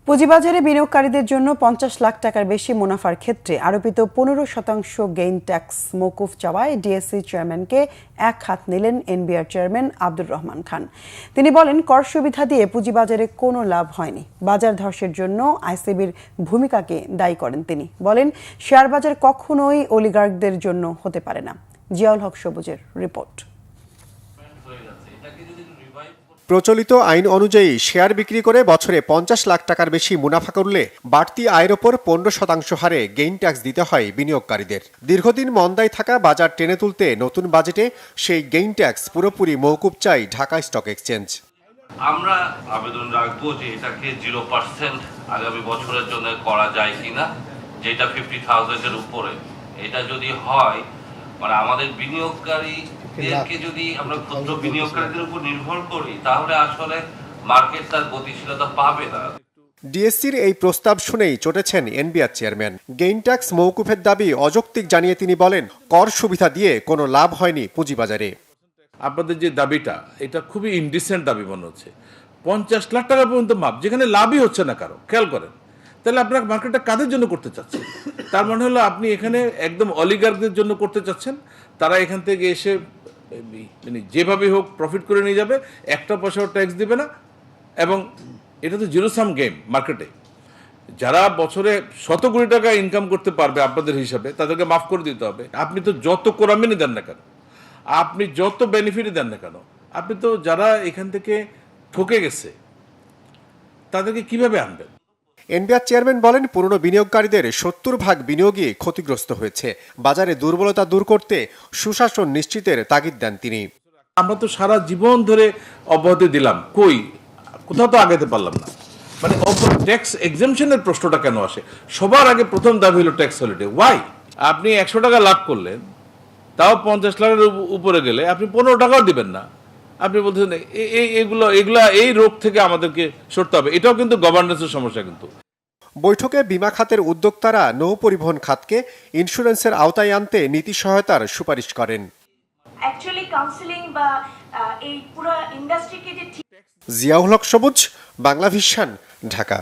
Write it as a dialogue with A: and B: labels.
A: পুঁজিবাজারে বিনিয়োগকারীদের জন্য ৫০ লাখ টাকার বেশি মুনাফার ক্ষেত্রে আরোপিত ১৫% গেইন ট্যাক্স মওকুফ চাওয়ায় ডিএসসি চেয়ারম্যানকে এক হাত নিলেন এনবিআর চেয়ারম্যান আব্দুর রহমান খান। তিনি বলেন, কর সুবিধা দিয়ে পুঁজিবাজারে কোনো লাভ হয়নি। বাজার ধসের জন্য আইসিবির ভূমিকাকে দায়ী করেন তিনি। বলেন, শেয়ার বাজার কখনোই অলিগার্কদের জন্য হতে পারে না। জিয়াউল হক সবুজের রিপোর্ট।
B: প্রচলিত আইন অনুযায়ী শেয়ার বিক্রি করে বছরে ৫০ লাখ টাকার বেশি মুনাফা করলে বাড়তি আয়ের ওপর ১৫% হারে গেইন ট্যাক্স দিতে হয় বিনিয়োগকারীদের। দীর্ঘদিন মন্দায় থাকা বাজার টেনে তুলতে নতুন বাজেটে সেই গেইন ট্যাক্স পুরোপুরি মওকুফ চাই ঢাকা স্টক এক্সচেঞ্জ।
C: আমরা আবেদন রাখবো যে এটাকে 0% আগামী বছরের জন্য করা যায় কিনা, যেটা 50,000-এর উপরে। এটা যদি হয়, মানে আমাদের বিনিয়োগকারীদেরকে যদি আমরা ক্ষুদ্র বিনিয়োগকারীদের উপর নির্ভর করি, তাহলে আসলে মার্কেট তার গতিশীলতা পাবে না।
B: ডিএসসির এই প্রস্তাব শুনেই চটেছেন এনবিআর চেয়ারম্যান। গেইন ট্যাক্স মওকুফের দাবি অযৌক্তিক জানিয়ে তিনি বলেন, কর সুবিধা দিয়ে কোনো লাভ হয়নি পুঁজিবাজারে।
D: আপনাদের যে দাবিটা, এটা খুবই ইনডিসেন্ট দাবি মনে হচ্ছে। ৫০ লাখ টাকা পর্যন্ত মাপ, যেখানে লাভই হচ্ছে না কারো। খেয়াল করেন, তাহলে আপনার মার্কেটটা কাদের জন্য করতে চাচ্ছেন? তার মানে হলো আপনি এখানে একদম অলিগার্কদের জন্য করতে চাচ্ছেন। তারা এখান থেকে এসে মানে যেভাবে হোক প্রফিট করে নিয়ে যাবে, একটা পয়সাও ট্যাক্স দিবে না। এবং এটা তো জিরো সাম গেম মার্কেটে। যারা বছরে ১০০ কোটি টাকা ইনকাম করতে পারবে আপনাদের হিসাবে, তাদেরকে মাফ করে দিতে হবে। আপনি তো যত কোরামিনি দেন না কেন, আপনি যত বেনিফিটই দেন না কেন, আপনি তো যারা এখান থেকে ঠকে গেছে তাদেরকে কিভাবে আনবেন?
B: এনবিআর চেয়ারম্যান বলেন, পুরনো বিনিয়োগকারীদের ৭০% বিনিয়োগই ক্ষতিগ্রস্ত হয়েছে। বাজারে দুর্বলতা দূর করতে সুশাসন নিশ্চিতের তাগিদ দেন তিনি।
D: আমরা তো সারা জীবন ধরে অব্যাহতি দিলাম, কোথাও তো আগাতে পারলাম না। মানে ট্যাক্স এক্সামশনের প্রশ্নটা কেন আসে? সবার আগে প্রথম দাবি হলো ট্যাক্স হলিডে। ওয়াই? আপনি ১০০ টাকা লাভ করলেন, তাও ৫০ লাখের উপরে গেলে আপনি ১৫ টাকাও দিবেন না। আপনি বলছেন এগুলা এই রোগ থেকে আমাদেরকে সরতে হবে। এটাও কিন্তু গভর্নেন্সের সমস্যা। কিন্তু
B: বৈঠকে বিমা খাতের উদ্যোক্তারা নৌ পরিবহন খাতকে ইন্স্যুরেন্সের আওতায় আনতে নীতি সহায়তার সুপারিশ করেন। জিয়াউল হক সবুজ, বাংলাভিশন, ঢাকা।